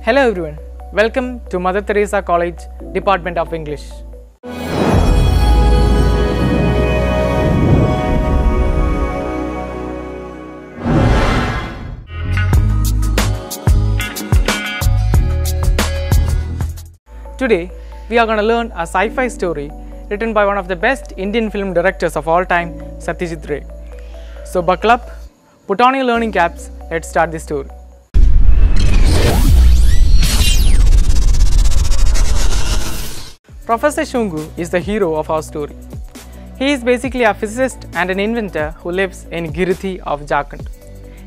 Hello everyone, welcome to Mother Teresa College, Department of English. Today, we are going to learn a sci-fi story written by one of the best Indian film directors of all time, Satyajit Ray. So buckle up, put on your learning caps, let's start the story. Professor Shungu is the hero of our story. He is basically a physicist and an inventor who lives in Girithi of Jharkhand.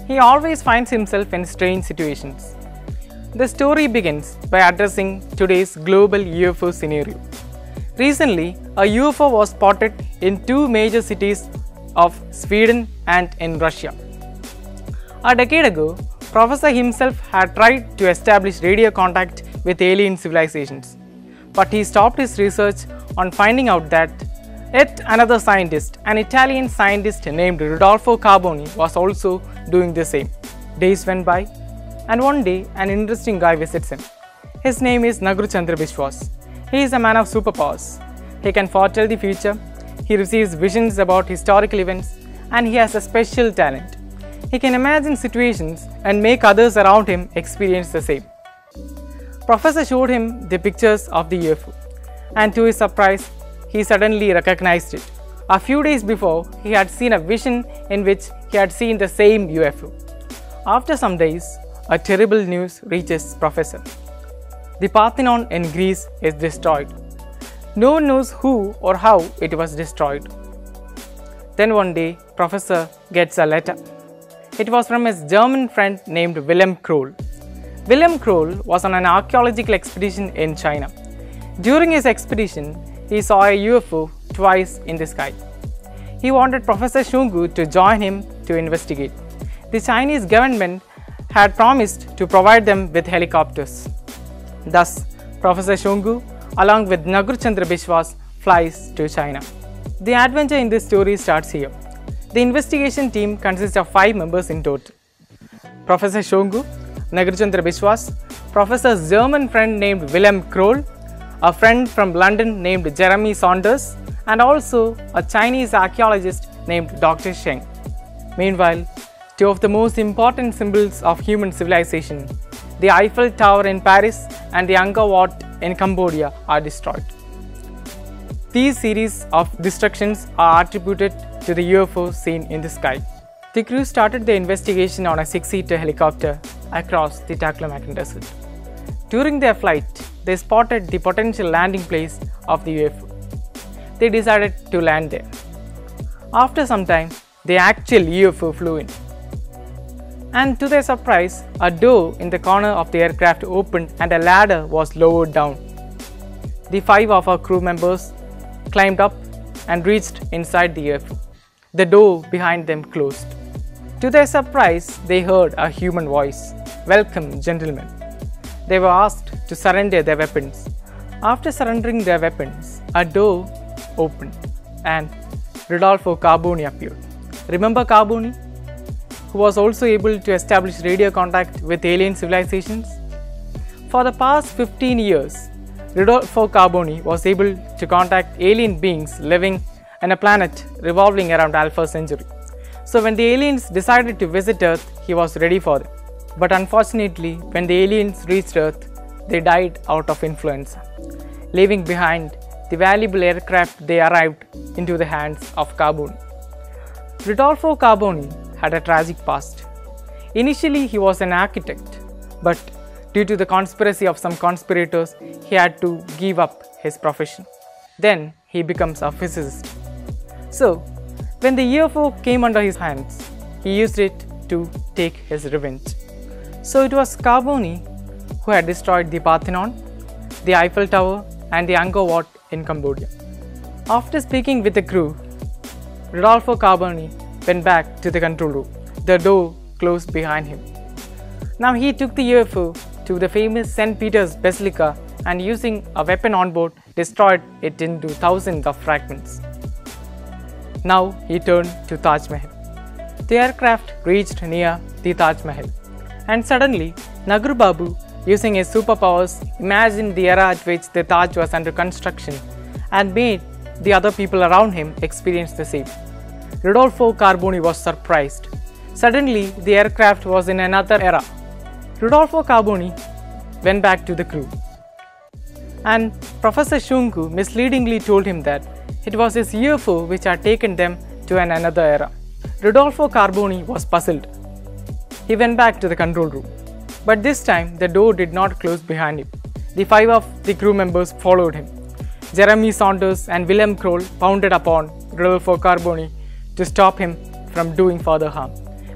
He always finds himself in strange situations. The story begins by addressing today's global UFO scenario. Recently, a UFO was spotted in two major cities of Sweden and in Russia. A decade ago, Professor himself had tried to establish radio contact with alien civilizations. But he stopped his research on finding out that yet another scientist, an Italian scientist named Rodolfo Carboni, was also doing the same. Days went by, and one day an interesting guy visits him. His name is Nagru Chandra Biswas. He is a man of superpowers. He can foretell the future, he receives visions about historical events, and he has a special talent. He can imagine situations and make others around him experience the same. Professor showed him the pictures of the UFO, and to his surprise, he suddenly recognized it. A few days before, he had seen a vision in which he had seen the same UFO. After some days, a terrible news reaches Professor. The Parthenon in Greece is destroyed. No one knows who or how it was destroyed. Then one day, Professor gets a letter. It was from his German friend named Wilhelm Kroll. Wilhelm Kroll was on an archaeological expedition in China. During his expedition, he saw a UFO twice in the sky. He wanted Professor Shungu to join him to investigate. The Chinese government had promised to provide them with helicopters. Thus, Professor Shungu, along with Nagru Chandra Biswas, flies to China. The adventure in this story starts here. The investigation team consists of 5 members in total. Professor Shungu, Nagru Chandra Biswas, Professor's German friend named Wilhelm Kroll, a friend from London named Jeremy Saunders, and also a Chinese archaeologist named Dr. Sheng. Meanwhile, 2 of the most important symbols of human civilization, the Eiffel Tower in Paris and the Angkor Wat in Cambodia, are destroyed. These series of destructions are attributed to the UFO seen in the sky. The crew started the investigation on a 6-seater helicopter across the Taklamakan Desert. During their flight, they spotted the potential landing place of the UFO. They decided to land there. After some time, the actual UFO flew in. And to their surprise, a door in the corner of the aircraft opened and a ladder was lowered down. The 5 of our crew members climbed up and reached inside the UFO. The door behind them closed. To their surprise, they heard a human voice. "Welcome, gentlemen." They were asked to surrender their weapons. After surrendering their weapons, a door opened and Rodolfo Carboni appeared. Remember Carboni, who was also able to establish radio contact with alien civilizations? For the past 15 years, Rodolfo Carboni was able to contact alien beings living on a planet revolving around Alpha Centauri. So when the aliens decided to visit Earth, he was ready for them. But unfortunately, when the aliens reached Earth, they died out of influenza, leaving behind the valuable aircraft they arrived into the hands of Carboni. Rodolfo Carboni had a tragic past. Initially, he was an architect, but due to the conspiracy of some conspirators, he had to give up his profession. Then he becomes a physicist. So, when the UFO came under his hands, he used it to take his revenge. So it was Carboni who had destroyed the Parthenon, the Eiffel Tower, and the Angkor Wat in Cambodia. After speaking with the crew, Rodolfo Carboni went back to the control room. The door closed behind him. Now he took the UFO to the famous St. Peter's Basilica and using a weapon on board, destroyed it into thousands of fragments. Now he turned to Taj Mahal. The aircraft reached near the Taj Mahal, and suddenly Nagru Babu using his superpowers, imagined the era at which the Taj was under construction and made the other people around him experience the same. Rodolfo Carboni was surprised. Suddenly, the aircraft was in another era. Rodolfo Carboni went back to the crew, and Professor Shunku misleadingly told him that it was his UFO which had taken them to another era. Rodolfo Carboni was puzzled. He went back to the control room, but this time the door did not close behind him. The 5 of the crew members followed him. Jeremy Saunders and Willem Kroll pounded upon Rodolfo Carboni to stop him from doing further harm.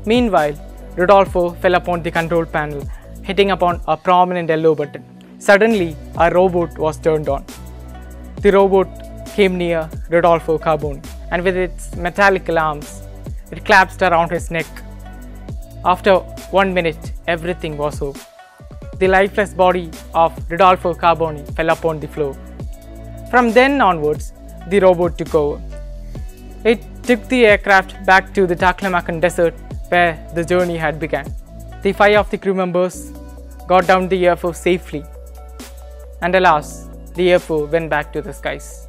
Meanwhile, Rodolfo fell upon the control panel, hitting upon a prominent yellow button. Suddenly, a robot was turned on. The robot came near Rodolfo Carboni, and with its metallic alarms, it collapsed around his neck. After 1 minute, everything was over. The lifeless body of Rodolfo Carboni fell upon the floor. From then onwards, the robot took over. It took the aircraft back to the Taklamakan desert where the journey had begun. The 5 of the crew members got down the UFO safely, and alas, the UFO went back to the skies.